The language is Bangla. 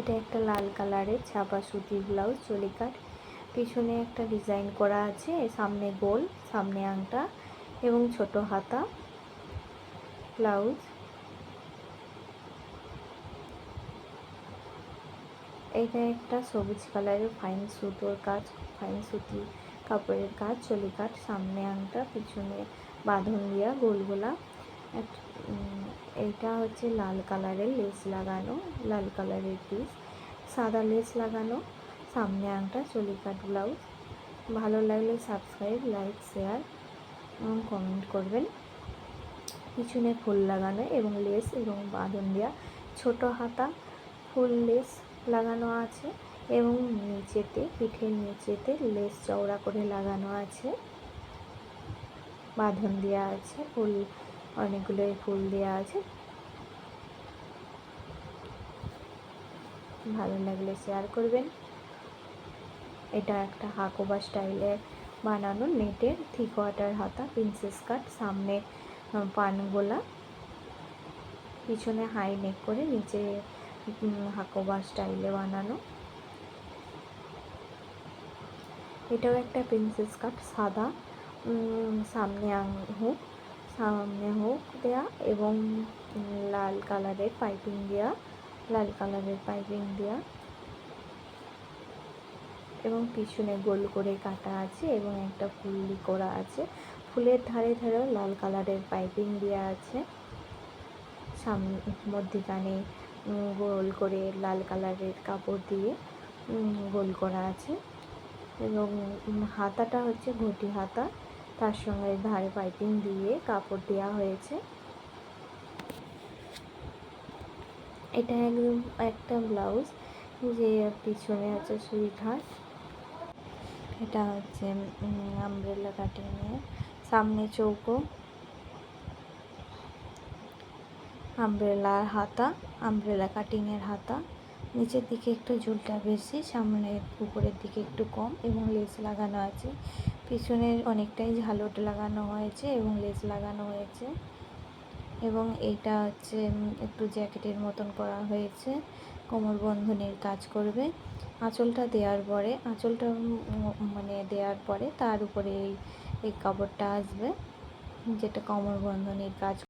এটা একটা লাল কালারের ছাপা সুতির ব্লাউজ, চলি কাট। পিছনে একটা ডিজাইন করা আছে, সামনে গোল, সামনে আংটা এবং ছোট হাতা ব্লাউজ। এটা একটা সবুজ কালারের ফাইন সুতোর কাজ, ফাইন সুতি কাপড়ের কাজ, চলি কাট। সামনে আংটা, পিছনে বাঁধন দিয়া গোল গোলা। এইটা হচ্ছে লাল কালারের লেস লাগানো, লাল কালারের পিস, সাদা লেস লাগানো, সামনে আংটা, চলি কাট ব্লাউজ। ভালো লাগলে সাবস্ক্রাইব, লাইক, শেয়ার এবং কমেন্ট করবেন। পিছনে ফুল লাগানো এবং লেস এবং বাঁধন দেওয়া, ছোট হাতা ফুল লেস লাগানো আছে এবং নিচেতে, পিঠের নিচেতে লেস চওড়া করে লাগানো আছে, বাঁধন দেওয়া আছে, ফুল অনেকগুলো ফুল দেওয়া আছে। ভালো লাগলে শেয়ার করবেন। এটা একটা হাকোবা স্টাইলে বানানো নেটের 3/4 হাতা প্রিন্সেস কাট, সামনে পান গোলা, পিছনে হাই নেক করে নিচে হাকোবা স্টাইলে বানানো। এটাও একটা প্রিন্সেস কাট, সাদা, সামনে হুক, সামনে হুক দেয়া এবং লাল কালারের পাইপিং দেয়া, লাল কালারের পাইপিং দেয়া এবং পিছনে গোল করে কাটা আছে এবং একটা ফুল করা আছে। ফুলের ধারে ধারেও লাল কালারের পাইপিং দেওয়া আছে। সামনে মধ্যিখানে গোল করে লাল কালারের কাপড় দিয়ে গোল করা আছে এবং হাতাটা হচ্ছে ঘটি হাতা, তার সঙ্গে ধারে পাইপিং দিয়ে কাপড় দেওয়া হয়েছে। এটা একদম একটা ব্লাউজ, যে পিছনে আছে সুইটহার্ট। এটা হচ্ছে আমব্রেলা কাটিংয়ে, সামনে চৌকো, আমব্রেলার হাতা, আমব্রেলা কাটিংয়ের হাতা, নিচের দিকে একটু ঝুলটা বেশি, সামনে উপরের দিকে একটু কম এবং লেস লাগানো আছে। পিছনে অনেকটাই ঝালট লাগানো হয়েছে এবং লেস লাগানো হয়েছে এবং এইটা হচ্ছে একটু জ্যাকেটের মতন করা হয়েছে, কোমর বন্ধনীর কাজ করবে। আঁচলটা দেওয়ার পরে, আঁচলটা মানে দেওয়ার পরে তার উপরে এই কাপড়টা আসবে, যেটা কোমর বন্ধনীর কাজ।